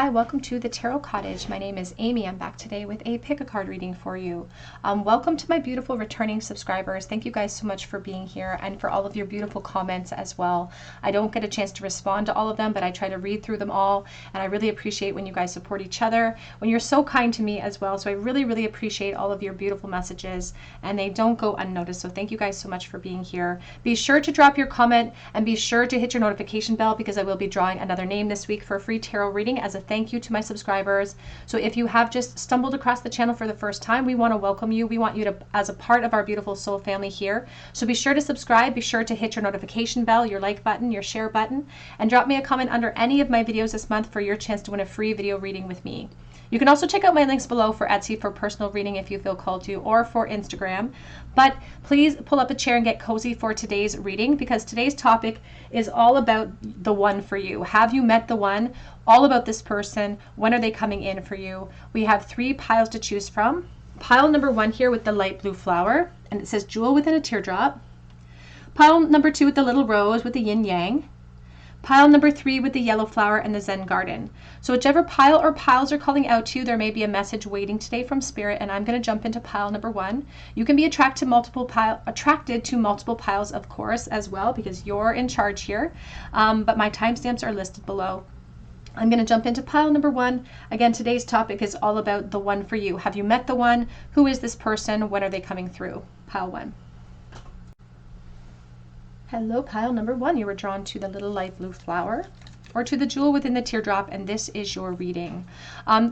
Hi, welcome to the Tarot Cottage. My name is Amy. I'm back today with a pick a card reading for you. Welcome to my beautiful returning subscribers. Thank you guys so much for being here and for all of your beautiful comments as well. I don't get a chance to respond to all of them, but I try to read through them all, and I really appreciate when you guys support each other, when you're so kind to me as well. So I really appreciate all of your beautiful messages, and they don't go unnoticed. So thank you guys so much for being here. Be sure to drop your comment and be sure to hit your notification bell, because I will be drawing another name this week for a free tarot reading as a thank you to my subscribers. So if you have just stumbled across the channel for the first time, we want to welcome you. We want you to as a part of our beautiful soul family here. So be sure to subscribe, be sure to hit your notification bell, your like button, your share button, and drop me a comment under any of my videos this month for your chance to win a free video reading with me. You can also check out my links below for Etsy for personal reading if you feel called to, or for Instagram. But please pull up a chair and get cozy for today's reading, because today's topic is all about the one for you. Have you met the one? All about this person. When are they coming in for you? We have 3 piles to choose from. Pile number 1 here with the light blue flower, and it says jewel within a teardrop. Pile number 2 with the little rose with the yin yang. Pile number 3 with the yellow flower and the Zen garden. So whichever pile or piles are calling out to you, there may be a message waiting today from Spirit, and I'm going to jump into pile number 1. You can be attracted to multiple piles, of course, as well, because you're in charge here. But my timestamps are listed below. I'm going to jump into pile number 1. Again, today's topic is all about the one for you. Have you met the one? Who is this person? When are they coming through? Pile 1. Hello, pile number 1. You were drawn to the little light blue flower or to the jewel within the teardrop, and this is your reading.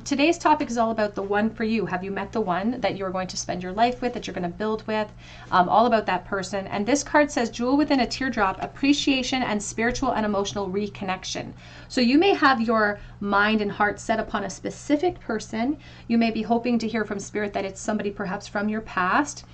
Today's topic is all about the one for you. Have you met the one that you're going to spend your life with, that you're going to build with? All about that person. And this card says jewel within a teardrop, appreciation and spiritual and emotional reconnection. So you may have your mind and heart set upon a specific person. You may be hoping to hear from Spirit that it's somebody perhaps from your past.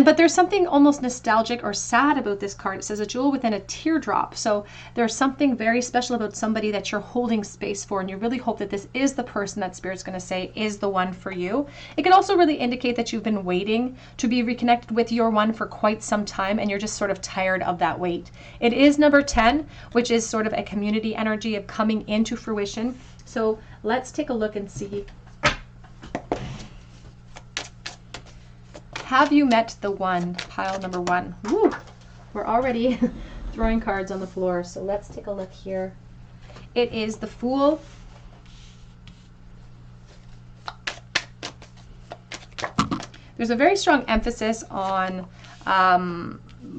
But there's something almost nostalgic or sad about this card. It says a jewel within a teardrop. So there's something very special about somebody that you're holding space for, and you really hope that this is the person that Spirit's going to say is the one for you. It can also really indicate that you've been waiting to be reconnected with your one for quite some time, and you're just sort of tired of that wait. It is number 10, which is sort of a community energy of coming into fruition. So let's take a look and see. Have you met the one? Pile number 1. Woo! We're already throwing cards on the floor, so let's take a look here. It is the Fool. There's a very strong emphasis on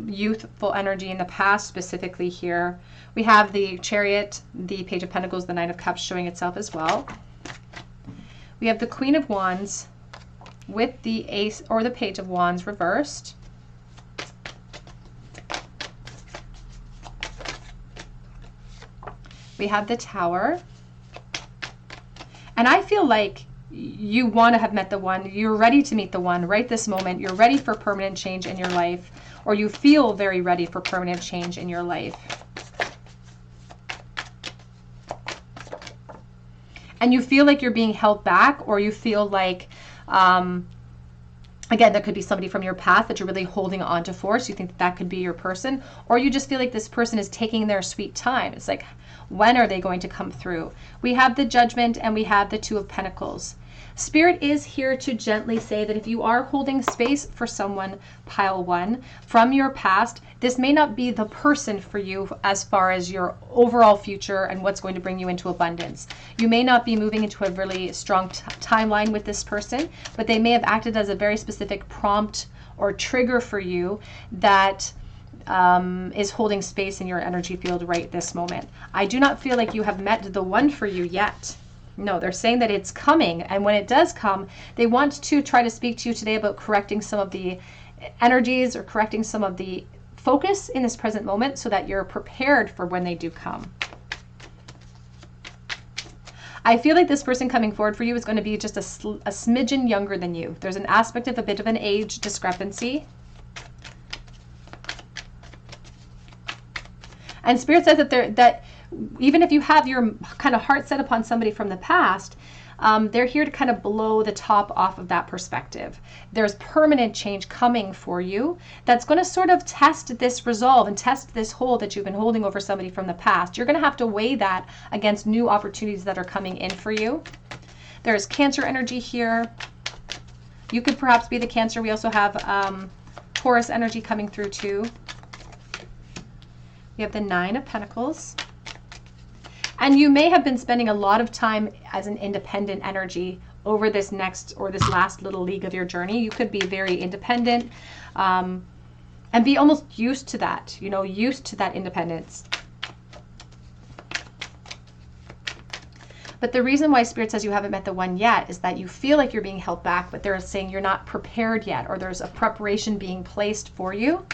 youthful energy in the past, specifically here. We have the Chariot, the Page of Pentacles, the Knight of Cups showing itself as well. We have the Queen of Wands with the Ace or the Page of Wands reversed. We have the Tower. And I feel like you want to have met the one. You're ready to meet the one right this moment. You're ready for permanent change in your life, or you feel very ready for permanent change in your life. And you feel like you're being held back, or you feel like again, there could be somebody from your past that you're really holding on to for, so you think that could be your person, or you just feel like this person is taking their sweet time. It's like, when are they going to come through? We have the Judgment and we have the Two of Pentacles. Spirit is here to gently say that if you are holding space for someone, pile 1, from your past, this may not be the person for you as far as your overall future and what's going to bring you into abundance. You may not be moving into a really strong timeline with this person, but they may have acted as a very specific prompt or trigger for you that is holding space in your energy field right this moment. I do not feel like you have met the one for you yet. No, they're saying that it's coming, and when it does come, they want to try to speak to you today about correcting some of the energies or correcting some of the focus in this present moment so that you're prepared for when they do come. I feel like this person coming forward for you is going to be just a smidgen younger than you. There's an aspect of a bit of an age discrepancy. And Spirit says that even if you have your kind of heart set upon somebody from the past, they're here to kind of blow the top off of that perspective. There's permanent change coming for you that's going to sort of test this resolve and test this hold that you've been holding over somebody from the past. You're going to have to weigh that against new opportunities that are coming in for you. There's Cancer energy here. You could perhaps be the Cancer. We also have Taurus energy coming through too. We have the Nine of Pentacles. And you may have been spending a lot of time as an independent energy over this next or this last little league of your journey. You could be very independent and be almost used to that, you know, used to that independence. But the reason why Spirit says you haven't met the one yet is that you feel like you're being held back, but they're saying you're not prepared yet, or there's a preparation being placed for you.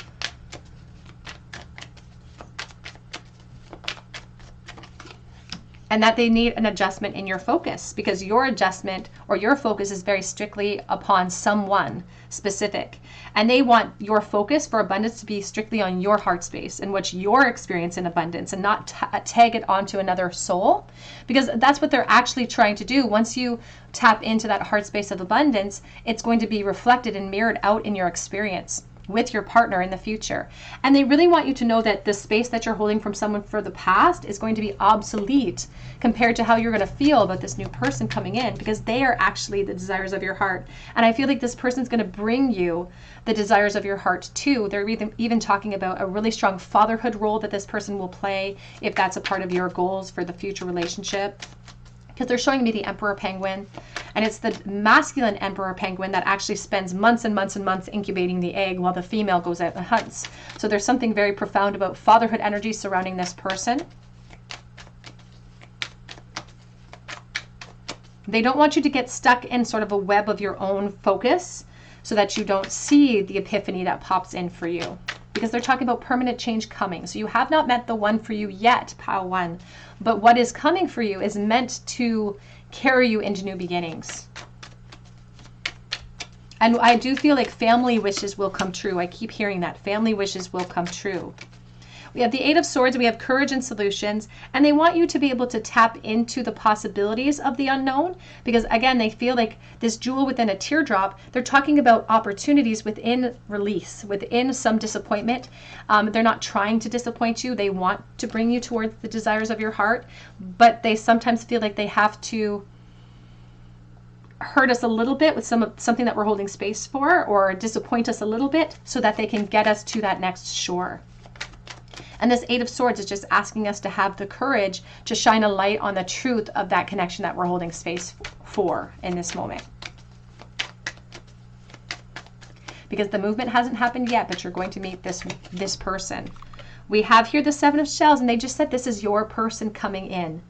And that they need an adjustment in your focus, because your adjustment or your focus is very strictly upon someone specific. And they want your focus for abundance to be strictly on your heart space and what you're experiencing in abundance, and not tag it onto another soul, because that's what they're actually trying to do. Once you tap into that heart space of abundance, it's going to be reflected and mirrored out in your experience with your partner in the future. And they really want you to know that the space that you're holding from someone for the past is going to be obsolete compared to how you're going to feel about this new person coming in, because they are actually the desires of your heart. And I feel like this person's going to bring you the desires of your heart too. They're even talking about a really strong fatherhood role that this person will play, if that's a part of your goals for the future relationship. Because they're showing me the Emperor Penguin, and it's the masculine Emperor Penguin that actually spends months and months and months incubating the egg while the female goes out and hunts. So there's something very profound about fatherhood energy surrounding this person. They don't want you to get stuck in sort of a web of your own focus so that you don't see the epiphany that pops in for you, because they're talking about permanent change coming. So you have not met the one for you yet, Pile 1. But what is coming for you is meant to carry you into new beginnings. And I do feel like family wishes will come true. I keep hearing that. Family wishes will come true. We have the Eight of Swords, we have courage and solutions, and they want you to be able to tap into the possibilities of the unknown, because again, they feel like this jewel within a teardrop, they're talking about opportunities within release, within some disappointment. They're not trying to disappoint you. They want to bring you towards the desires of your heart, but they sometimes feel like they have to hurt us a little bit with something that we're holding space for, or disappoint us a little bit so that they can get us to that next shore. And this Eight of Swords is just asking us to have the courage to shine a light on the truth of that connection that we're holding space for in this moment. Because the movement hasn't happened yet, but you're going to meet this person. We have here the Seven of Shells, and they just said this is your person coming in.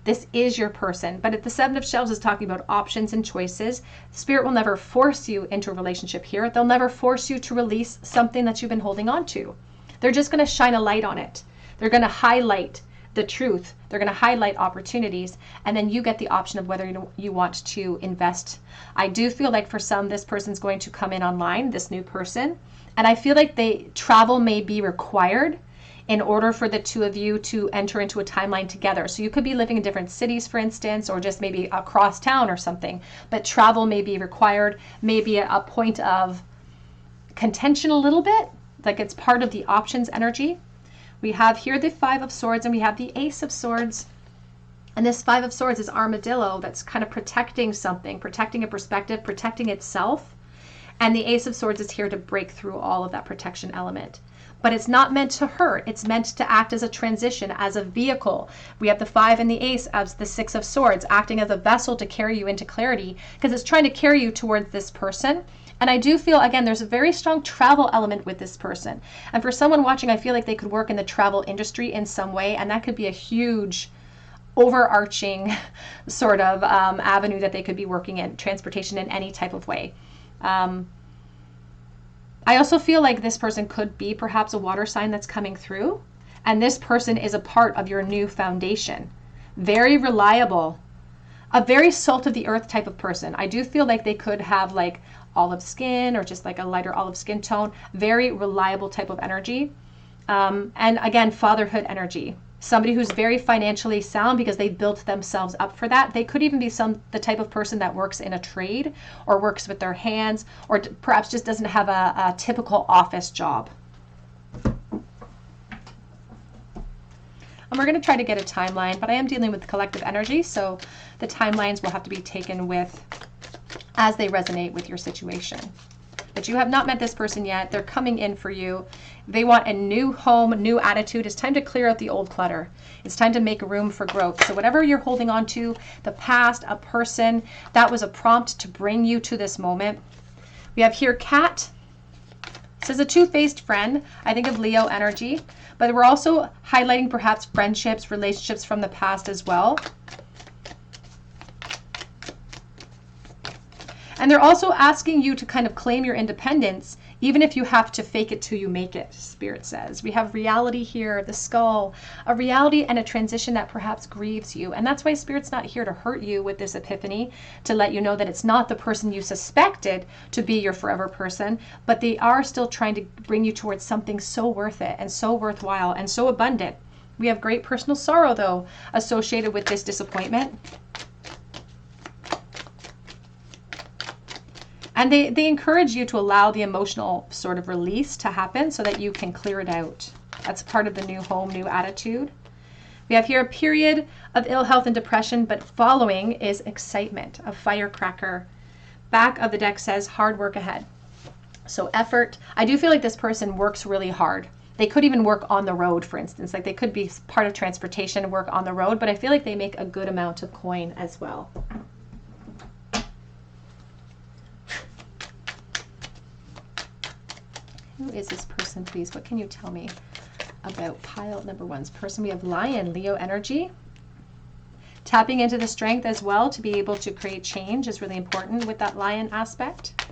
This is your person. But if the Seven of Shells is talking about options and choices, Spirit will never force you into a relationship here. They'll never force you to release something that you've been holding on to. They're just going to shine a light on it. They're going to highlight the truth. They're going to highlight opportunities, and then you get the option of whether you want to invest. I do feel like for some, this person's going to come in online, this new person, and I feel like travel may be required in order for the two of you to enter into a timeline together. So you could be living in different cities, for instance, or just maybe across town or something, but travel may be required, maybe a point of contention a little bit, like it's part of the options energy. We have here the Five of Swords, and we have the Ace of Swords. And this Five of Swords is armadillo that's kind of protecting something, protecting a perspective, protecting itself. And the Ace of Swords is here to break through all of that protection element. But it's not meant to hurt. It's meant to act as a transition, as a vehicle. We have the Five and the Ace as the Six of Swords, acting as a vessel to carry you into clarity, because it's trying to carry you towards this person. And I do feel, again, there's a very strong travel element with this person. And for someone watching, I feel like they could work in the travel industry in some way, and that could be a huge overarching sort of avenue that they could be working in, transportation in any type of way. I also feel like this person could be perhaps a water sign that's coming through, and this person is a part of your new foundation. Very reliable, a very salt of the earth type of person. I do feel like they could have like olive skin or just like a lighter olive skin tone. Very reliable type of energy. And again, fatherhood energy. somebody who's very financially sound because they built themselves up for that. They could even be the type of person that works in a trade or works with their hands, or perhaps just doesn't have a typical office job. And we're going to try to get a timeline, but I am dealing with collective energy, so the timelines will have to be taken with as they resonate with your situation. But you have not met this person yet. They're coming in for you. They want a new home, new attitude. It's time to clear out the old clutter. It's time to make room for growth. So whatever you're holding on to, the past, a person, that was a prompt to bring you to this moment. We have here Cat. This is a two-faced friend. I think of Leo energy, but we're also highlighting perhaps friendships, relationships from the past as well. And they're also asking you to kind of claim your independence, even if you have to fake it till you make it, Spirit says. We have reality here, the skull, a reality and a transition that perhaps grieves you. And that's why Spirit's not here to hurt you with this epiphany, to let you know that it's not the person you suspected to be your forever person, but they are still trying to bring you towards something so worth it and so worthwhile and so abundant. We have great personal sorrow, though, associated with this disappointment. And they encourage you to allow the emotional sort of release to happen so that you can clear it out. That's part of the new home, new attitude. We have here a period of ill health and depression, but following is excitement, a firecracker. Back of the deck says hard work ahead. So effort. I do feel like this person works really hard. They could even work on the road, for instance. Like they could be part of transportation, work on the road, but I feel like they make a good amount of coin as well. Who is this person, please? What can you tell me about pile number one's person? We have Lion, Leo energy. Tapping into the strength as well to be able to create change is really important with that Lion aspect.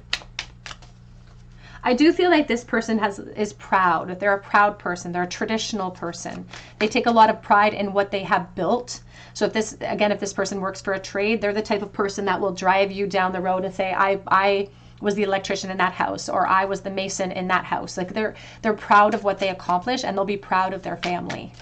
I do feel like this person is proud. They're a proud person. They're a traditional person. They take a lot of pride in what they have built. So if this person works for a trade, they're the type of person that will drive you down the road and say, I was the electrician in that house, or I was the mason in that house. Like they're proud of what they accomplish, and they'll be proud of their family.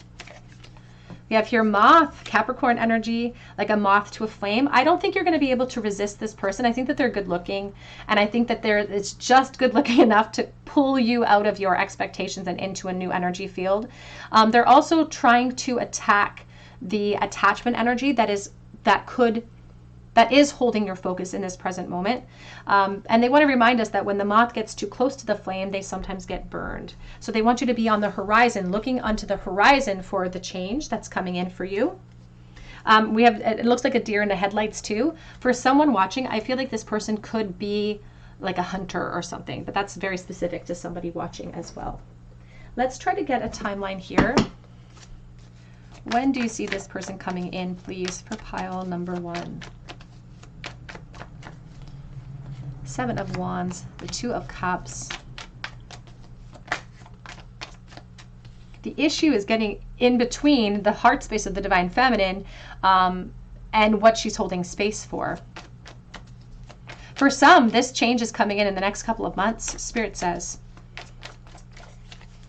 We have here Moth, Capricorn energy, like a moth to a flame. I don't think you're going to be able to resist this person. I think that they're good looking, and I think that it's just good looking enough to pull you out of your expectations and into a new energy field. They're also trying to attack the attachment energy that is holding your focus in this present moment. And they want to remind us that when the moth gets too close to the flame, they sometimes get burned. So they want you to be on the horizon, looking onto the horizon for the change that's coming in for you. It looks like a deer in the headlights too. For someone watching, I feel like this person could be like a hunter or something, but that's very specific to somebody watching as well. Let's try to get a timeline here. When do you see this person coming in, please, for pile number one? Seven of Wands, the Two of Cups. The issue is getting in between the heart space of the Divine Feminine and what she's holding space for. For some, this change is coming in the next couple of months, Spirit says.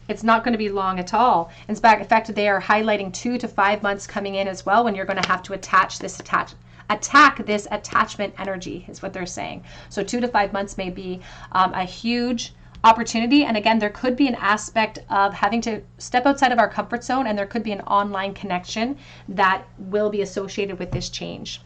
It's not going to be long at all. In fact, they are highlighting 2 to 5 months coming in as well, when you're going to have to attack this attachment energy, is what they're saying. So 2 to 5 months may be a huge opportunity. And again, there could be an aspect of having to step outside of our comfort zone, and there could be an online connection that will be associated with this change.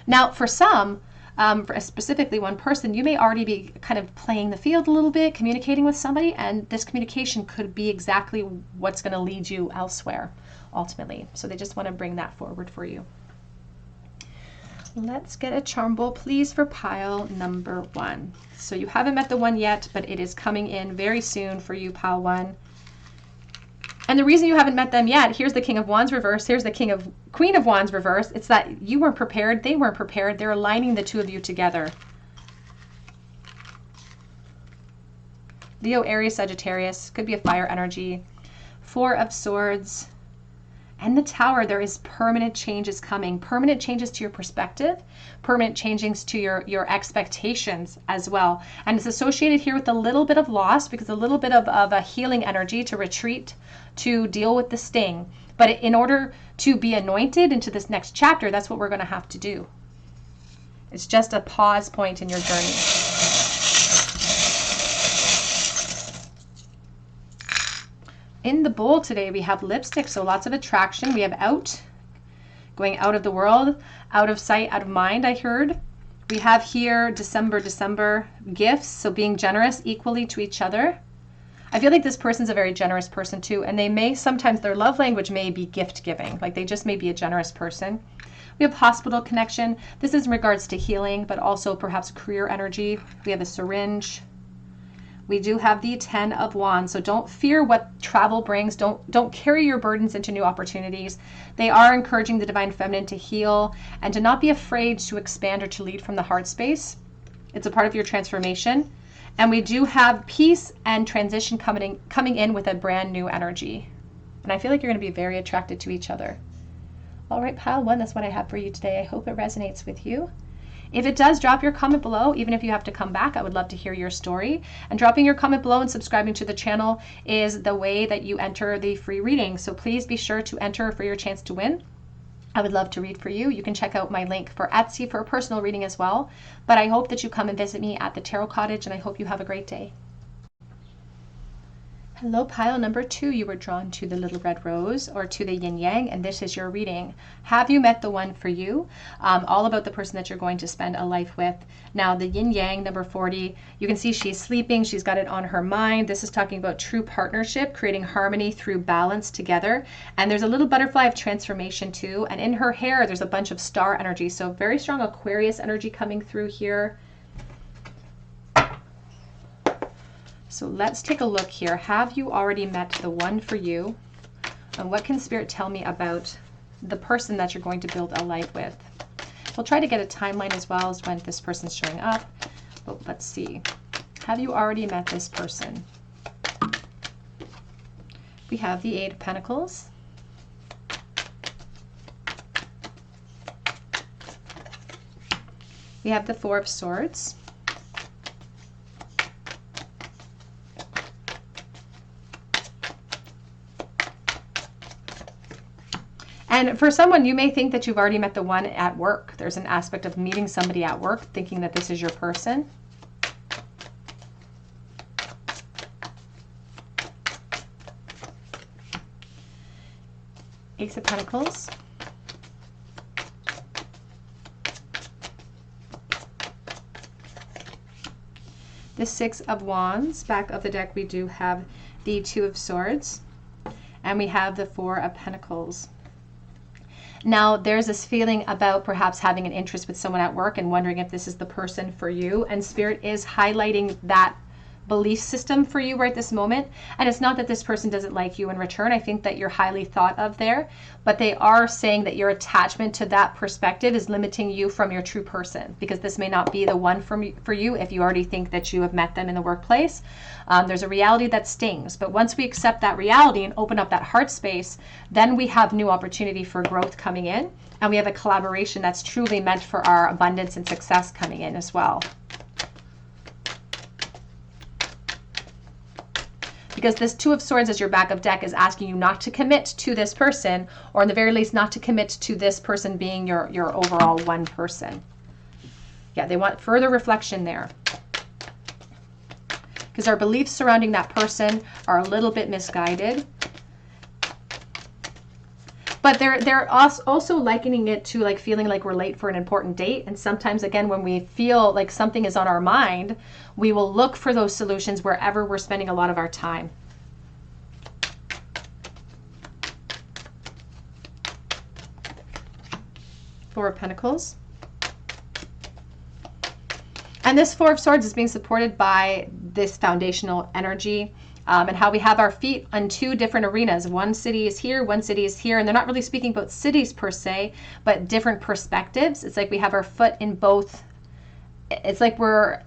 Now, for some, for specifically one person, you may already be kind of playing the field a little bit, communicating with somebody, and this communication could be exactly what's going to lead you elsewhere, ultimately. So they just want to bring that forward for you. Let's get a charm bowl, please, for pile number one. So you haven't met the one yet, but it is coming in very soon for you, pile one. And the reason you haven't met them yet, here's the King of Wands reverse, here's the Queen of Wands reverse. It's that you weren't prepared, they weren't prepared. They're aligning the two of you together. Leo, Aries, Sagittarius, could be a fire energy. Four of Swords. And the Tower, there is permanent changes coming, permanent changes to your perspective, permanent changes to your expectations as well. And it's associated here with a little bit of loss, because a little bit of a healing energy to retreat, to deal with the sting. But in order to be anointed into this next chapter, that's what we're going to have to do. It's just a pause point in your journey. In the bowl today, we have lipstick, so lots of attraction. We have out, going out of the world, out of sight, out of mind, I heard. We have here December gifts, so being generous equally to each other. I feel like this person's a very generous person too, and they may sometimes, their love language may be gift giving, like they just may be a generous person. We have hospital connection. This is in regards to healing, but also perhaps career energy. We have a syringe. We do have the 10 of Wands, so don't fear what travel brings. Don't carry your burdens into new opportunities. They are encouraging the divine feminine to heal and to not be afraid to expand or to lead from the heart space. It's a part of your transformation. And we do have peace and transition coming in with a brand new energy. And I feel like you're going to be very attracted to each other. All right, pile one, that's what I have for you today. I hope it resonates with you. If it does, drop your comment below. Even if you have to come back, I would love to hear your story. And dropping your comment below and subscribing to the channel is the way that you enter the free reading. So please be sure to enter for your chance to win. I would love to read for you. You can check out my link for Etsy for a personal reading as well. But I hope that you come and visit me at the Tarot Cottage, and I hope you have a great day. Hello, pile number 2. You were drawn to the little red rose or to the yin yang, and this is your reading. Have you met the one for you? All about the person that you're going to spend a life with. Now, the yin yang, number 40, you can see she's sleeping. She's got it on her mind. This is talking about true partnership, creating harmony through balance together. And there's a little butterfly of transformation too. And in her hair, there's a bunch of star energy. So very strong Aquarius energy coming through here. So let's take a look here. Have you already met the one for you? And what can Spirit tell me about the person that you're going to build a life with? We'll try to get a timeline as well as when this person's showing up. But let's see. Have you already met this person? We have the 8 of Pentacles. We have the 4 of Swords. And for someone, you may think that you've already met the one at work. There's an aspect of meeting somebody at work, thinking that this is your person. Ace of Pentacles. The 6 of Wands. Back of the deck, we do have the 2 of Swords. And we have the 4 of Pentacles. Now, there's this feeling about perhaps having an interest with someone at work and wondering if this is the person for you. And Spirit is highlighting that belief system for you right this moment. And it's not that this person doesn't like you in return. I think that you're highly thought of there. But they are saying that your attachment to that perspective is limiting you from your true person, because this may not be the one for you if you already think that you have met them in the workplace. There's a reality that stings. But once we accept that reality and open up that heart space, then we have new opportunity for growth coming in. And we have a collaboration that's truly meant for our abundance and success coming in as well. Because this 2 of Swords as your backup deck is asking you not to commit to this person, or in the very least not to commit to this person being your overall one person. Yeah, they want further reflection there. Because our beliefs surrounding that person are a little bit misguided. But they're also likening it to like feeling like we're late for an important date. And sometimes, again, when we feel like something is on our mind, we will look for those solutions wherever we're spending a lot of our time. Four of Pentacles. And this 4 of Swords is being supported by this foundational energy. And how we have our feet on 2 different arenas. One city is here, one city is here. And they're not really speaking about cities per se, but different perspectives. It's like we have our foot in both. It's like we're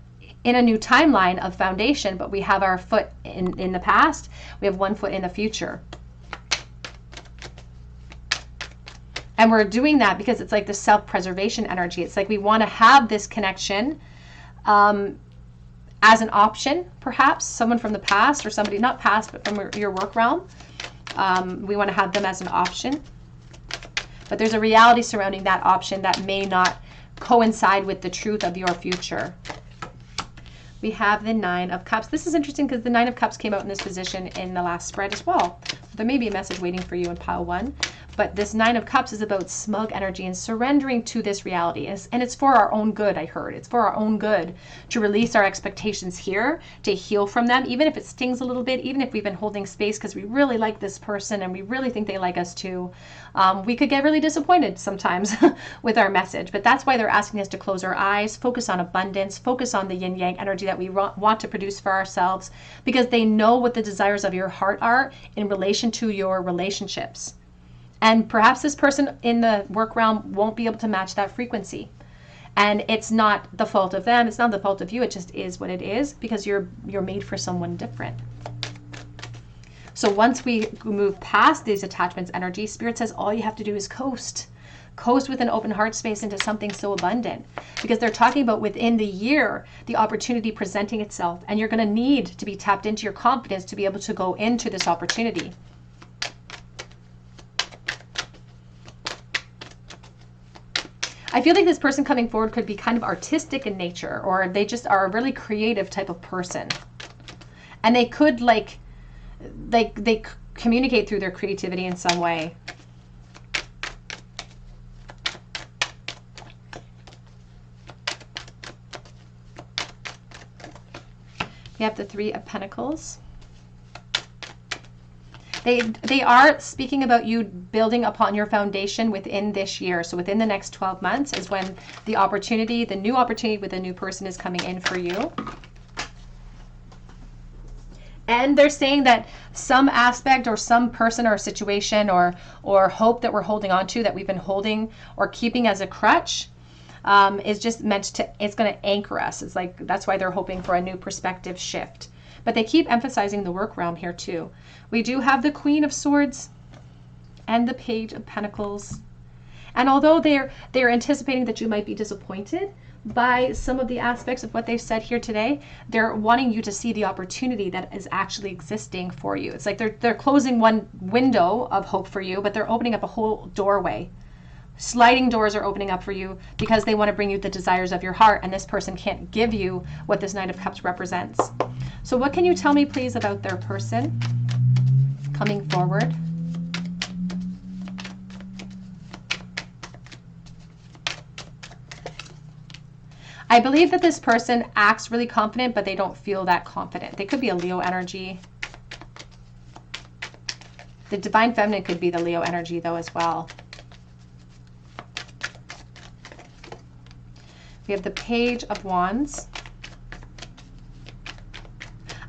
in a new timeline of foundation, but we have our foot in the past. We have one foot in the future. And we're doing that because it's like the self-preservation energy. It's like we want to have this connection as an option, perhaps someone from the past, or somebody, not past, but from your work realm. We want to have them as an option. But there's a reality surrounding that option that may not coincide with the truth of your future. We have the Nine of Cups. This is interesting because the Nine of Cups came out in this position in the last spread as well. So there may be a message waiting for you in pile 1. But this Nine of Cups is about smug energy and surrendering to this reality. And it's for our own good, I heard. It's for our own good to release our expectations here, to heal from them, even if it stings a little bit, even if we've been holding space because we really like this person and we really think they like us too. We could get really disappointed sometimes with our message. But that's why they're asking us to close our eyes, focus on abundance, focus on the yin-yang energy that we want to produce for ourselves, because they know what the desires of your heart are in relation to your relationships. And perhaps this person in the work realm won't be able to match that frequency. And it's not the fault of them. It's not the fault of you. It just is what it is, because you're made for someone different. So once we move past these attachments energy, Spirit says all you have to do is coast. Coast with an open heart space into something so abundant. Because they're talking about within the year, the opportunity presenting itself. And you're going to need to be tapped into your confidence to be able to go into this opportunity. I feel like this person coming forward could be kind of artistic in nature, or they just are a really creative type of person. And they could they communicate through their creativity in some way. We have the Three of Pentacles. They are speaking about you building upon your foundation within this year. So within the next 12 months is when the opportunity, the new opportunity with a new person is coming in for you. And they're saying that some aspect or some person or situation or hope that we're holding on to, that we've been holding or keeping as a crutch, is just meant to, it's going to anchor us. It's like, that's why they're hoping for a new perspective shift. But they keep emphasizing the work realm here too. We do have the Queen of Swords and the Page of Pentacles. And although they're anticipating that you might be disappointed by some of the aspects of what they've said here today, they're wanting you to see the opportunity that is actually existing for you. It's like they're closing one window of hope for you, but they're opening up a whole doorway. Sliding doors are opening up for you because they want to bring you the desires of your heart, and this person can't give you what this Knight of Cups represents. So what can you tell me, please, about their person coming forward? I believe that this person acts really confident, but they don't feel that confident. They could be a Leo energy. The Divine Feminine could be the Leo energy, though, as well. We have the Page of Wands.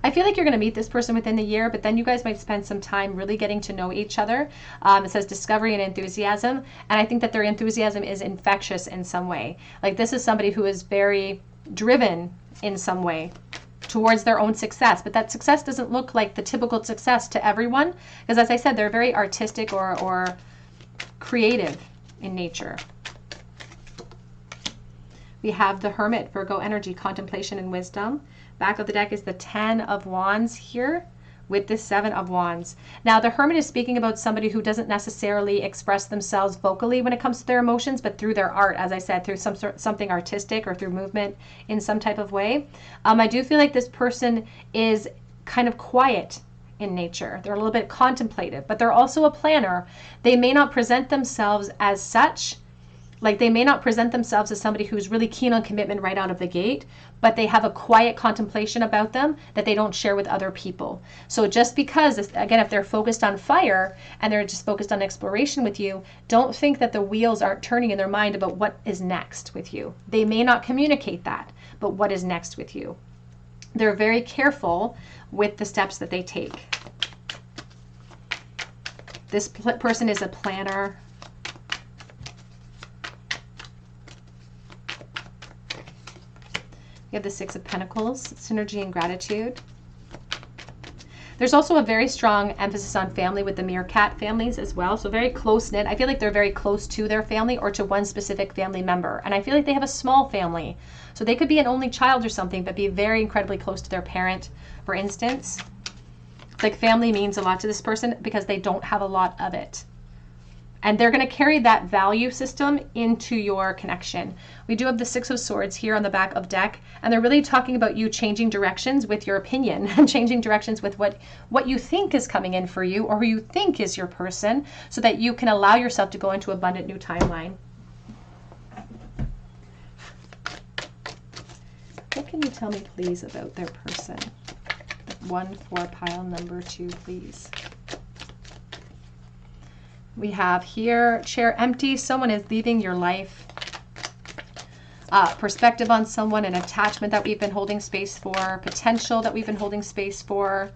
I feel like you're going to meet this person within the year, but then you guys might spend some time really getting to know each other. It says discovery and enthusiasm, and I think that their enthusiasm is infectious in some way. Like, this is somebody who is very driven in some way towards their own success, but that success doesn't look like the typical success to everyone, because as I said, they're very artistic or creative in nature. We have the Hermit, Virgo energy, contemplation and wisdom. Back of the deck is the 10 of Wands here with the 7 of Wands. Now, the Hermit is speaking about somebody who doesn't necessarily express themselves vocally when it comes to their emotions, but through their art, as I said, through something artistic or through movement in some type of way. I do feel like this person is kind of quiet in nature. They're a little bit contemplative, but they're also a planner. They may not present themselves as such. Like, they may not present themselves as somebody who's really keen on commitment right out of the gate, but they have a quiet contemplation about them that they don't share with other people. So just because, again, if they're focused on fire and they're just focused on exploration with you, don't think that the wheels aren't turning in their mind about what is next with you. They may not communicate that, but what is next with you? They're very careful with the steps that they take. This person is a planner. You have the 6 of Pentacles, synergy and gratitude. There's also a very strong emphasis on family with the meerkat families as well. So very close-knit. I feel like they're very close to their family or to one specific family member. And I feel like they have a small family. So they could be an only child or something, but be very incredibly close to their parent, for instance. Like family means a lot to this person because they don't have a lot of it. And they're going to carry that value system into your connection. We do have the Six of Swords here on the back of deck, and they're really talking about you changing directions with your opinion and changing directions with what you think is coming in for you or who you think is your person, so that you can allow yourself to go into abundant new timeline. What can you tell me, please, about their person? 1 for pile number 2, please. We have here, chair empty, someone is leaving your life. Perspective on someone, an attachment that we've been holding space for, potential that we've been holding space for.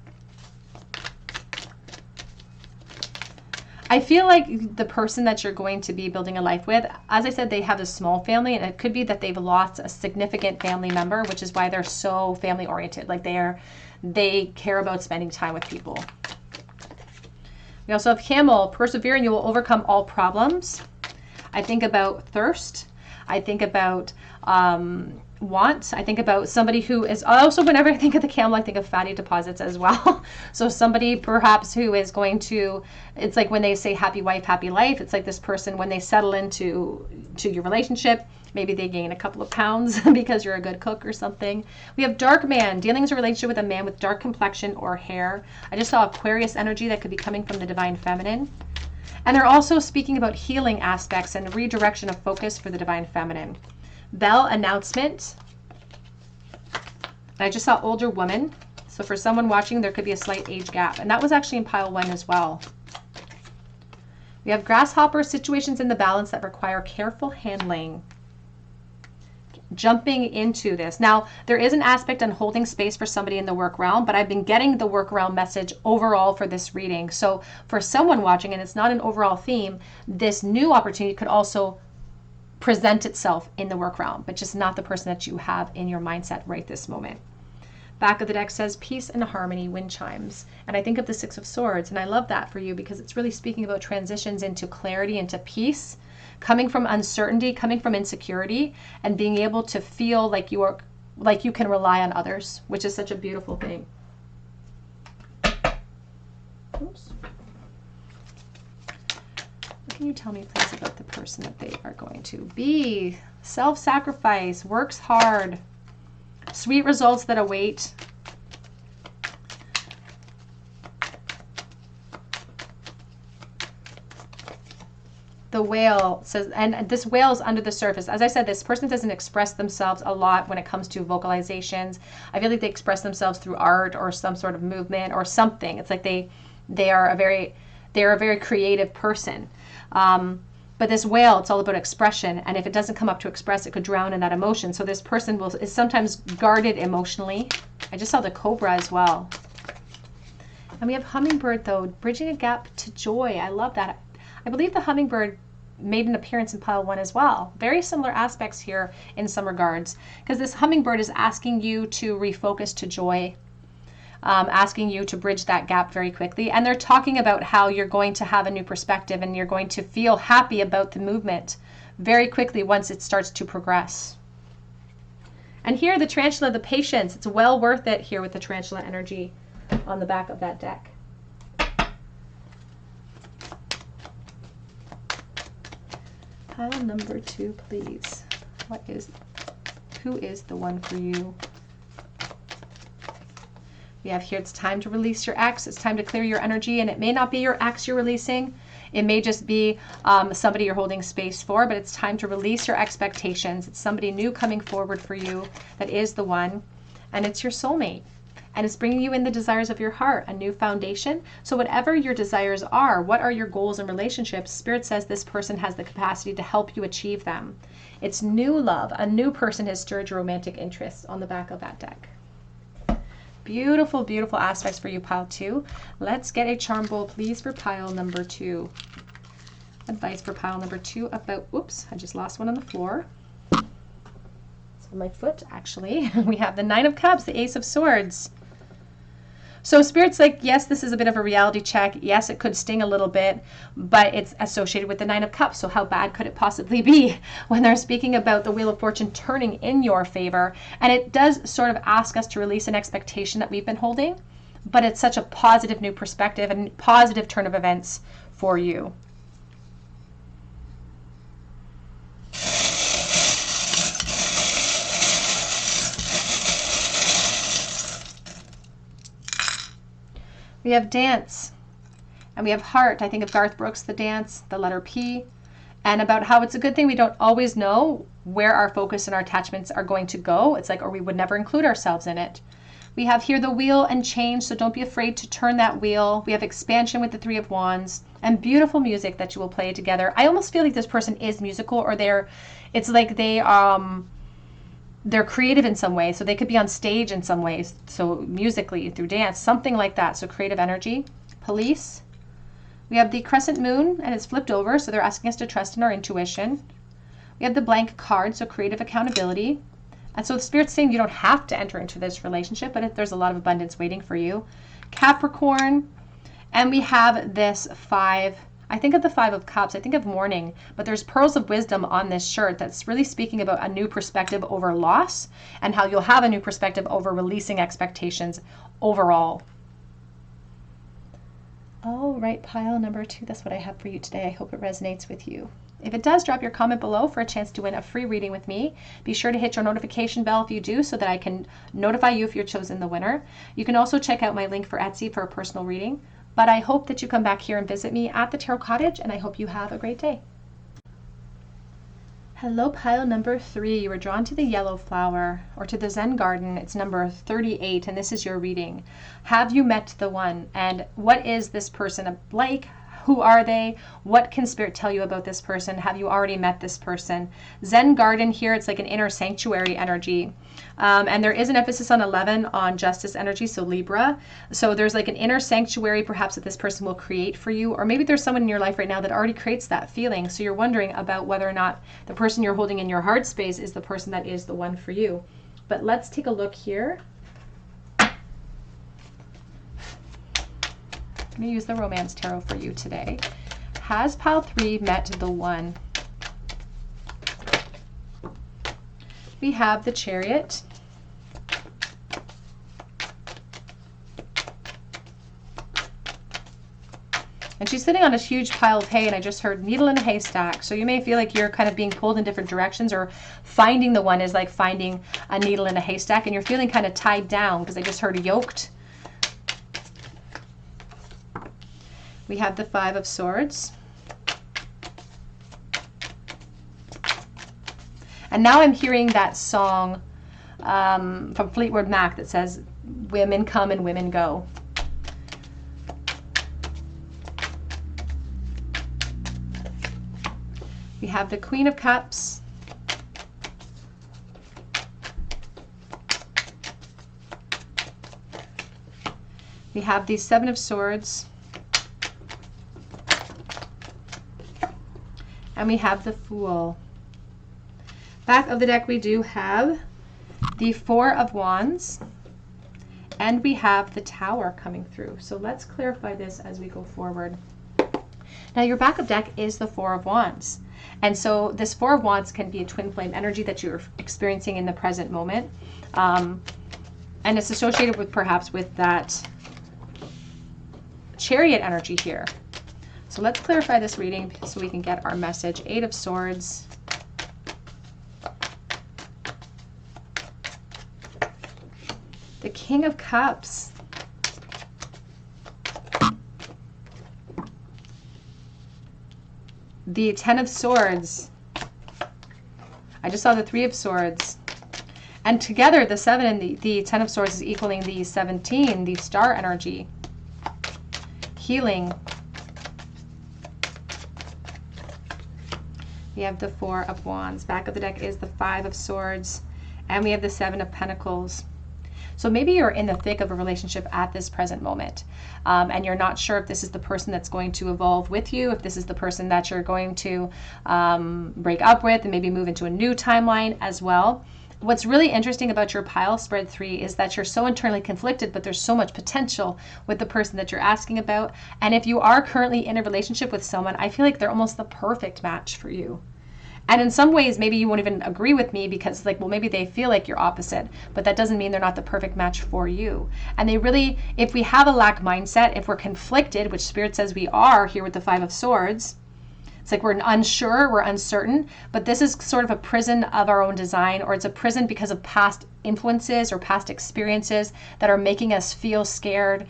I feel like the person that you're going to be building a life with, as I said, they have a small family, and it could be that they've lost a significant family member, which is why they're so family oriented. Like they care about spending time with people. We also have camel, persevering, you will overcome all problems. I think about thirst. I think about want. I think about somebody who is also, whenever I think of the camel, I think of fatty deposits as well. So somebody perhaps who is going to, it's like when they say happy wife, happy life, it's like this person, when they settle into your relationship, maybe they gain a couple of pounds because you're a good cook or something. We have dark man, dealing with a relationship with a man with dark complexion or hair. I just saw Aquarius energy that could be coming from the divine feminine. And they're also speaking about healing aspects and redirection of focus for the divine feminine. Bell, announcement. And I just saw older woman. So for someone watching, there could be a slight age gap. And that was actually in pile 1 as well. We have grasshopper, situations in the balance that require careful handling. Jumping into this. Now, there is an aspect on holding space for somebody in the work realm, but I've been getting the work realm message overall for this reading. So for someone watching, and it's not an overall theme, this new opportunity could also present itself in the work realm, but just not the person that you have in your mindset right this moment. Back of the deck says peace and harmony, wind chimes. And I think of the Six of Swords, and I love that for you because it's really speaking about transitions into clarity, into peace, coming from uncertainty, coming from insecurity, and being able to feel like you can rely on others, which is such a beautiful thing. Oops. What can you tell me, please, about the person that they are going to be? Self-sacrifice, works hard, sweet results that await. The whale says, and this whale is under the surface. As I said, this person doesn't express themselves a lot when it comes to vocalizations. I feel like they express themselves through art or some sort of movement or something. It's like they are a very creative person. But this whale, it's all about expression. And if it doesn't come up to express, it could drown in that emotion. So this person is sometimes guarded emotionally. I just saw the cobra as well. And we have hummingbird, though, bridging a gap to joy. I love that. I believe the hummingbird made an appearance in pile 1 as well. Very similar aspects here in some regards, because this hummingbird is asking you to refocus to joy, asking you to bridge that gap very quickly. And they're talking about how you're going to have a new perspective and you're going to feel happy about the movement very quickly once it starts to progress. And here, the tarantula, the patience, it's well worth it here with the tarantula energy on the back of that deck. Pile number 2, please. Who is the one for you? We have here, it's time to release your ex. It's time to clear your energy, and it may not be your ex you're releasing. It may just be somebody you're holding space for, but it's time to release your expectations. It's somebody new coming forward for you that is the one, and it's your soulmate. And it's bringing you in the desires of your heart, a new foundation. So whatever your desires are, what are your goals and relationships? Spirit says this person has the capacity to help you achieve them. It's new love. A new person has stirred your romantic interests on the back of that deck. Beautiful, beautiful aspects for you, pile 2. Let's get a charm bowl, please, for pile number 2. Advice for pile number 2 about, oops, I just lost one on the floor. It's on my foot, actually. We have the 9 of Cups, the Ace of Swords. So Spirit's like, yes, this is a bit of a reality check. Yes, it could sting a little bit, but it's associated with the Nine of Cups. So how bad could it possibly be when they're speaking about the Wheel of Fortune turning in your favor? And it does sort of ask us to release an expectation that we've been holding, but it's such a positive new perspective and positive turn of events for you. We have dance, and we have heart. I think of Garth Brooks, The Dance, the letter P, and about how it's a good thing we don't always know where our focus and our attachments are going to go. It's like, or we would never include ourselves in it. We have here the wheel and change, so don't be afraid to turn that wheel. We have expansion with the Three of Wands, and beautiful music that you will play together. I almost feel like this person is musical, or it's like they're creative in some way, so they could be on stage in some ways, so musically, through dance, something like that. So creative energy. Police. We have the crescent moon, and it's flipped over, so they're asking us to trust in our intuition. We have the blank card, so creative accountability. And so the Spirit's saying you don't have to enter into this relationship, but there's a lot of abundance waiting for you. Capricorn. And we have this 5. I think of the 5 of Cups. I think of mourning, but there's pearls of wisdom on this shirt that's really speaking about a new perspective over loss and how you'll have a new perspective over releasing expectations overall. All right, pile number 2. That's what I have for you today. I hope it resonates with you. If it does, drop your comment below for a chance to win a free reading with me. Be sure to hit your notification bell if you do, so that I can notify you if you're chosen the winner. You can also check out my link for Etsy for a personal reading. But I hope that you come back here and visit me at the Tarot Cottage, and I hope you have a great day. Hello, pile number 3. You were drawn to the yellow flower, or to the Zen garden. It's number 38, and this is your reading. Have you met the one? And what is this person like? Who are they? What can Spirit tell you about this person? Have you already met this person? Zen garden here, it's like an inner sanctuary energy. And there is an emphasis on 11 on justice energy, so Libra. So there's like an inner sanctuary perhaps that this person will create for you, or maybe there's someone in your life right now that already creates that feeling. So you're wondering about whether or not the person you're holding in your heart space is the person that is the one for you. But let's take a look here. I'm going to use the Romance Tarot for you today. Has pile 3 met the one? We have the Chariot. And she's sitting on a huge pile of hay, and I just heard needle in a haystack. So you may feel like you're kind of being pulled in different directions, or finding the one is like finding a needle in a haystack, and you're feeling kind of tied down because I just heard yoked. We have the 5 of Swords. And now I'm hearing that song from Fleetwood Mac that says, women come and women go. We have the Queen of Cups. We have the 7 of Swords. And we have the Fool. Back of the deck we do have the 4 of Wands, and we have the Tower coming through. So let's clarify this as we go forward. Now your backup deck is the 4 of Wands. And so this 4 of Wands can be a twin flame energy that you're experiencing in the present moment. And it's associated with perhaps with that Chariot energy here. So let's clarify this reading so we can get our message. 8 of Swords. The King of Cups. The 10 of Swords. I just saw the 3 of Swords. And together, the 7 and the 10 of Swords is equaling the 17, the star energy. Healing. We have the 4 of Wands. Back of the deck is the 5 of Swords. And we have the 7 of Pentacles. So maybe you're in the thick of a relationship at this present moment. And you're not sure if this is the person that's going to evolve with you, if this is the person that you're going to break up with and maybe move into a new timeline as well. What's really interesting about your pile spread 3 is that you're so internally conflicted, but there's so much potential with the person that you're asking about. And if you are currently in a relationship with someone, I feel like they're almost the perfect match for you. And in some ways, maybe you won't even agree with me because like, well, maybe they feel like you're opposite, but that doesn't mean they're not the perfect match for you. And they really, if we have a lack mindset, if we're conflicted, which Spirit says we are here with the 5 of Swords, it's like we're unsure, we're uncertain, but this is sort of a prison of our own design, or it's a prison because of past influences or past experiences that are making us feel scared,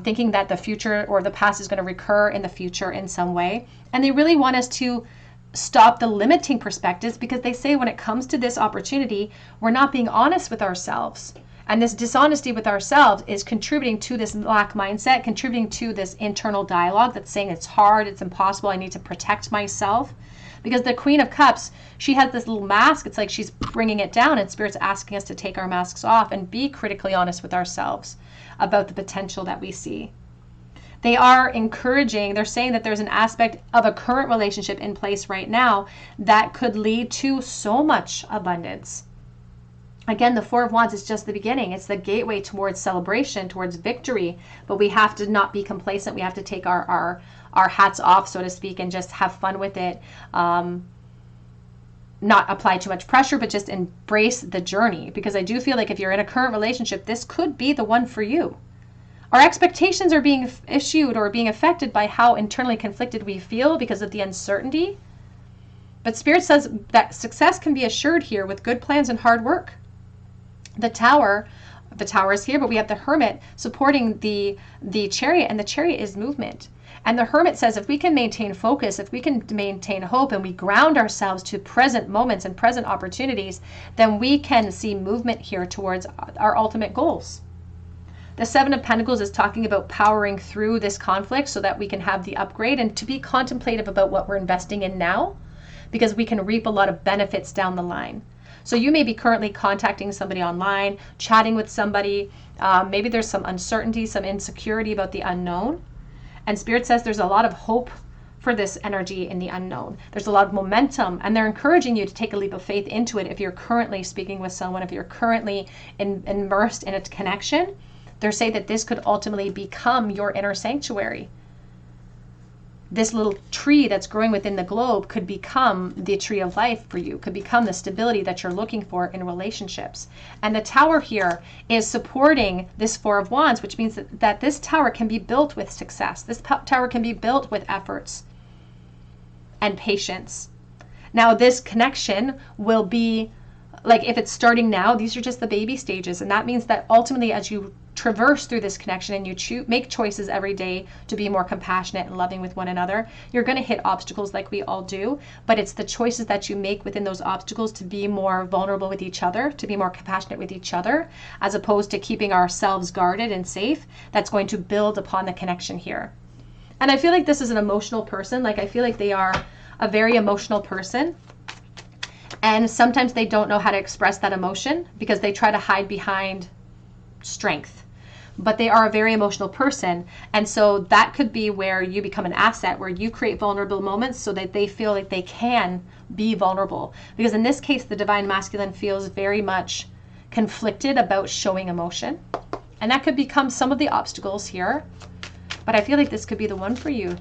thinking that the future or the past is going to recur in the future in some way. And they really want us to stop the limiting perspectives, because they say when it comes to this opportunity, we're not being honest with ourselves. And this dishonesty with ourselves is contributing to this lack mindset, contributing to this internal dialogue that's saying it's hard, it's impossible, I need to protect myself. Because the Queen of Cups, she has this little mask. It's like she's bringing it down, and Spirit's asking us to take our masks off and be critically honest with ourselves about the potential that we see. They are encouraging, they're saying that there's an aspect of a current relationship in place right now that could lead to so much abundance. Again, the 4 of Wands is just the beginning. It's the gateway towards celebration, towards victory. But we have to not be complacent. We have to take our hats off, so to speak, and just have fun with it. Not apply too much pressure, but just embrace the journey. Because I do feel like if you're in a current relationship, this could be the one for you. Our expectations are being issued or being affected by how internally conflicted we feel because of the uncertainty. But Spirit says that success can be assured here with good plans and hard work. The tower is here, but we have the Hermit supporting the Chariot, and the Chariot is movement. And the Hermit says if we can maintain focus, if we can maintain hope, and we ground ourselves to present moments and present opportunities, then we can see movement here towards our ultimate goals. The 7 of Pentacles is talking about powering through this conflict so that we can have the upgrade, and to be contemplative about what we're investing in now, because we can reap a lot of benefits down the line. So you may be currently contacting somebody online, chatting with somebody. Maybe there's some uncertainty, some insecurity about the unknown. And Spirit says there's a lot of hope for this energy in the unknown. There's a lot of momentum, and they're encouraging you to take a leap of faith into it. If you're currently speaking with someone, if you're currently immersed in a connection, they're saying that this could ultimately become your inner sanctuary. This little tree that's growing within the globe could become the tree of life for you, could become the stability that you're looking for in relationships. And the tower here is supporting this 4 of Wands, which means that this tower can be built with success. This tower can be built with efforts and patience. Now, this connection will be, like, if it's starting now, these are just the baby stages. And that means that ultimately, as you traverse through this connection and you make choices every day to be more compassionate and loving with one another, you're going to hit obstacles like we all do, but it's the choices that you make within those obstacles to be more vulnerable with each other, to be more compassionate with each other, as opposed to keeping ourselves guarded and safe, that's going to build upon the connection here. And I feel like this is an emotional person. Like, I feel like they are a very emotional person, and sometimes they don't know how to express that emotion because they try to hide behind strength. But they are a very emotional person, and so that could be where you become an asset, where you create vulnerable moments so that they feel like they can be vulnerable. Because in this case, the Divine Masculine feels very much conflicted about showing emotion, and that could become some of the obstacles here. But I feel like this could be the one for you.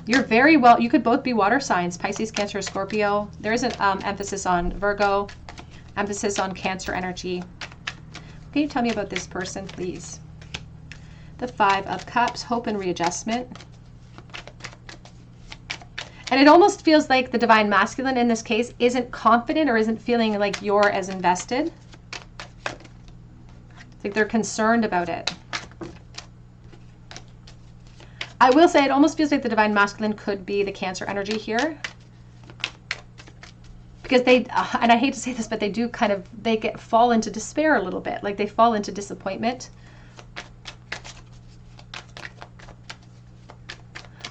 You're very well, you could both be water signs, Pisces, Cancer, Scorpio. There is an emphasis on Virgo, emphasis on Cancer energy. Can you tell me about this person, please? The 5 of Cups, hope and readjustment. And it almost feels like the Divine Masculine in this case isn't confident or isn't feeling like you're as invested. It's like they're concerned about it. I will say it almost feels like the Divine Masculine could be the Cancer energy here. Because they, and I hate to say this, but they do kind of, fall into despair a little bit. Like they fall into disappointment.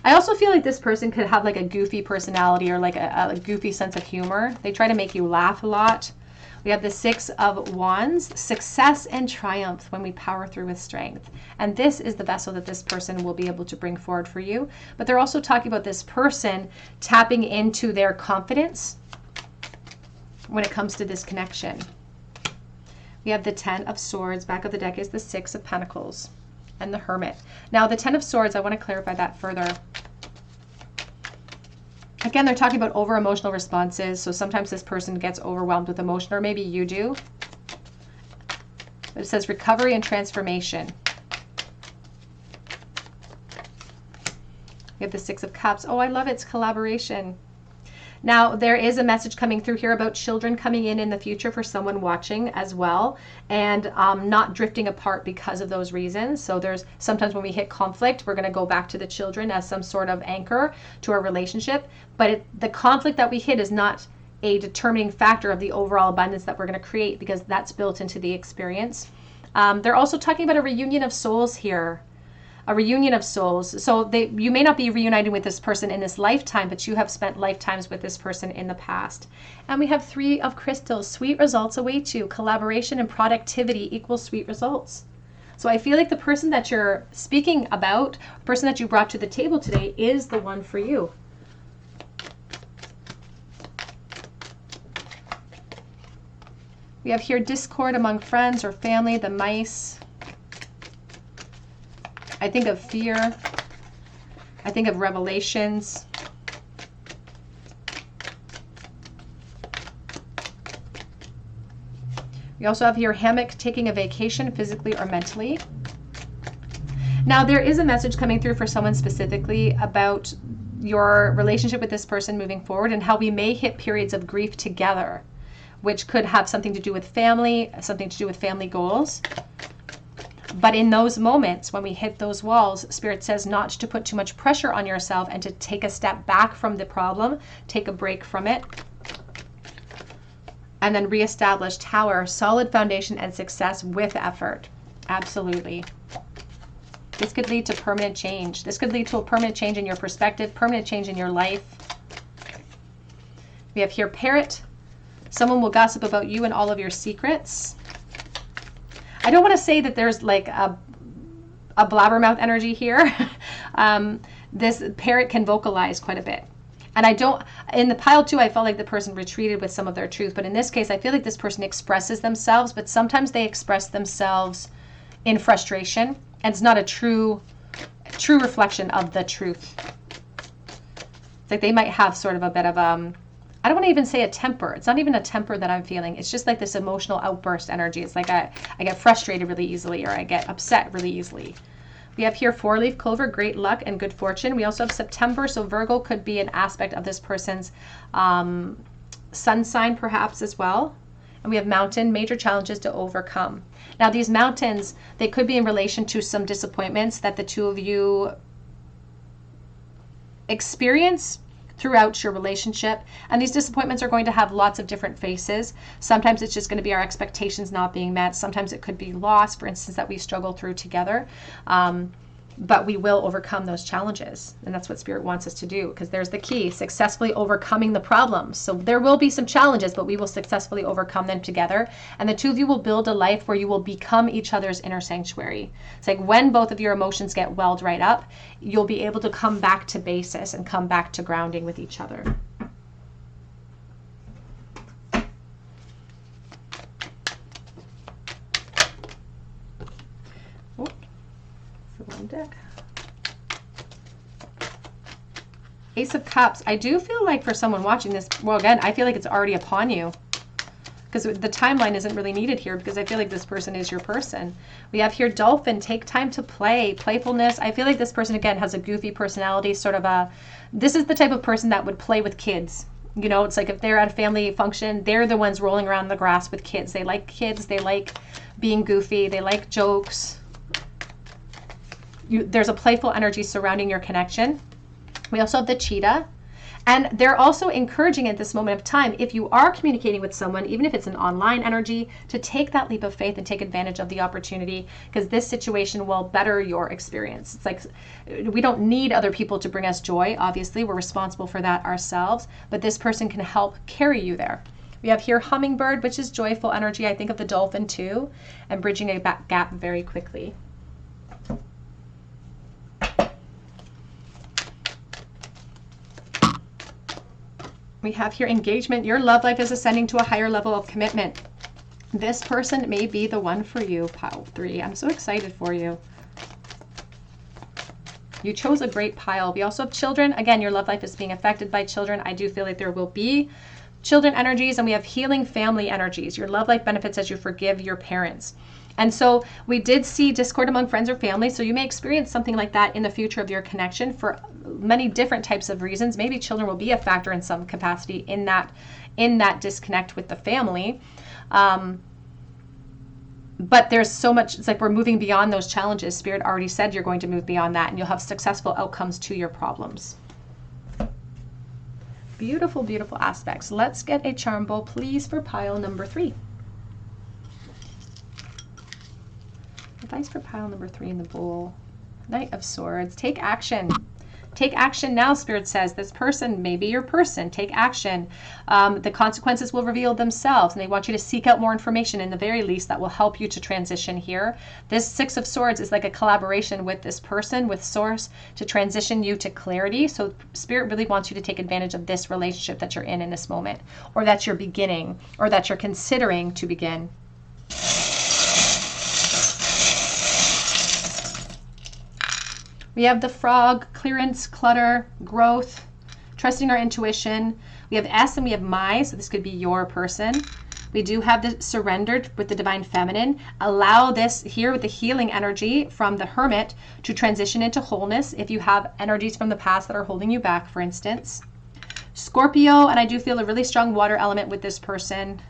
I also feel like this person could have like a goofy personality or like a goofy sense of humor. They try to make you laugh a lot. We have the Six of Wands, success and triumph when we power through with strength. And this is the vessel that this person will be able to bring forward for you. But they're also talking about this person tapping into their confidence when it comes to this connection. We have the Ten of Swords. Back of the deck is the Six of Pentacles and the Hermit. Now, the Ten of Swords, I want to clarify that further. Again, they're talking about over-emotional responses. So sometimes this person gets overwhelmed with emotion, or maybe you do. But it says recovery and transformation. We have the Six of Cups. Oh, I love it. It's collaboration. Now, there is a message coming through here about children coming in the future for someone watching as well, and not drifting apart because of those reasons. So there's sometimes when we hit conflict, we're going to go back to the children as some sort of anchor to our relationship. But the conflict that we hit is not a determining factor of the overall abundance that we're going to create, because that's built into the experience. They're also talking about a reunion of souls here. A reunion of souls. So you may not be reuniting with this person in this lifetime, but you have spent lifetimes with this person in the past. And we have Three of Crystals. Sweet results await you. Collaboration and productivity equals sweet results. So I feel like the person that you're speaking about, the person that you brought to the table today, is the one for you. We have here discord among friends or family, the mice. I think of fear. I think of revelations. We also have here hammock, taking a vacation physically or mentally. Now, there is a message coming through for someone specifically about your relationship with this person moving forward, and how we may hit periods of grief together, which could have something to do with family, something to do with family goals. But in those moments, when we hit those walls, Spirit says not to put too much pressure on yourself and to take a step back from the problem, take a break from it, and then reestablish tower, solid foundation and success with effort. Absolutely. This could lead to permanent change. This could lead to a permanent change in your perspective, permanent change in your life. We have here parrot. Someone will gossip about you and all of your secrets. I don't want to say that there's like a blabbermouth energy here. This parrot can vocalize quite a bit. And in the pile too, I felt like the person retreated with some of their truth. But in this case, I feel like this person expresses themselves, but sometimes they express themselves in frustration. And it's not a true reflection of the truth. It's like they might have sort of a bit of I don't want to even say a temper. It's not even a temper that I'm feeling. It's just like this emotional outburst energy. It's like I get frustrated really easily, or I get upset really easily. We have here 4-leaf clover, great luck and good fortune. We also have September, so Virgo could be an aspect of this person's sun sign perhaps as well. And we have mountain, major challenges to overcome. Now these mountains, they could be in relation to some disappointments that the two of you experience throughout your relationship. And these disappointments are going to have lots of different faces. Sometimes it's just going to be our expectations not being met. Sometimes it could be loss, for instance, that we struggle through together. But we will overcome those challenges. And that's what Spirit wants us to do, because there's the key, successfully overcoming the problems. So there will be some challenges, but we will successfully overcome them together. And the two of you will build a life where you will become each other's inner sanctuary. It's like when both of your emotions get welled right up, you'll be able to come back to basis and come back to grounding with each other. Deck. Ace of Cups. I do feel like for someone watching this, well, again, I feel like it's already upon you, because the timeline isn't really needed here, because I feel like this person is your person. We have here Dolphin, take time to play, playfulness. I feel like this person, again, has a goofy personality, sort of this is the type of person that would play with kids. You know, it's like if they're at a family function, they're the ones rolling around the grass with kids. They like kids, they like being goofy, they like jokes. There's a playful energy surrounding your connection. We also have the cheetah. And they're also encouraging at this moment of time, if you are communicating with someone, even if it's an online energy, to take that leap of faith and take advantage of the opportunity, because this situation will better your experience. It's like we don't need other people to bring us joy. Obviously, we're responsible for that ourselves, but this person can help carry you there. We have here hummingbird, which is joyful energy. I think of the dolphin too, and bridging a gap very quickly. We have here engagement. Your love life is ascending to a higher level of commitment. This person may be the one for you, pile 3. I'm so excited for you. You chose a great pile. We also have children. Again, your love life is being affected by children. I do feel like there will be children energies, and we have healing family energies. Your love life benefits as you forgive your parents. And so we did see discord among friends or family. So you may experience something like that in the future of your connection for many different types of reasons. Maybe children will be a factor in some capacity in that disconnect with the family. But there's so much, it's like we're moving beyond those challenges. Spirit already said you're going to move beyond that, and you'll have successful outcomes to your problems. Beautiful, beautiful aspects. Let's get a charm bowl, please, for pile number 3. Advice for pile number 3 in the bowl. Knight of Swords. Take action. Take action now, Spirit says. This person may be your person. Take action. The consequences will reveal themselves, and they want you to seek out more information, in the very least, that will help you to transition here. This 6 of Swords is like a collaboration with this person, with Source, to transition you to clarity. So Spirit really wants you to take advantage of this relationship that you're in this moment, or that you're beginning, or that you're considering to begin. We have the Frog, clearance, clutter, growth, trusting our intuition. We have S and we have My, so this could be your person. We do have the surrendered with the Divine Feminine. Allow this here with the healing energy from the Hermit to transition into wholeness if you have energies from the past that are holding you back, for instance. Scorpio, and I do feel a really strong water element with this person.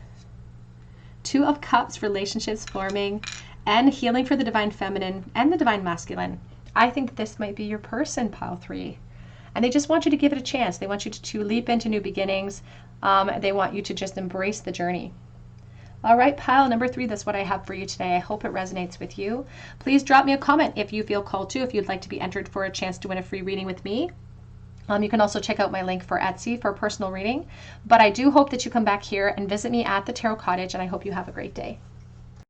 2 of Cups, relationships forming, and healing for the Divine Feminine and the Divine Masculine. I think this might be your person, pile 3. And they just want you to give it a chance. They want you to leap into new beginnings. They want you to just embrace the journey. All right, pile number 3, that's what I have for you today. I hope it resonates with you. Please drop me a comment if you feel called to, if you'd like to be entered for a chance to win a free reading with me. You can also check out my link for Etsy for a personal reading. But I do hope that you come back here and visit me at the Tarot Cottage, and I hope you have a great day.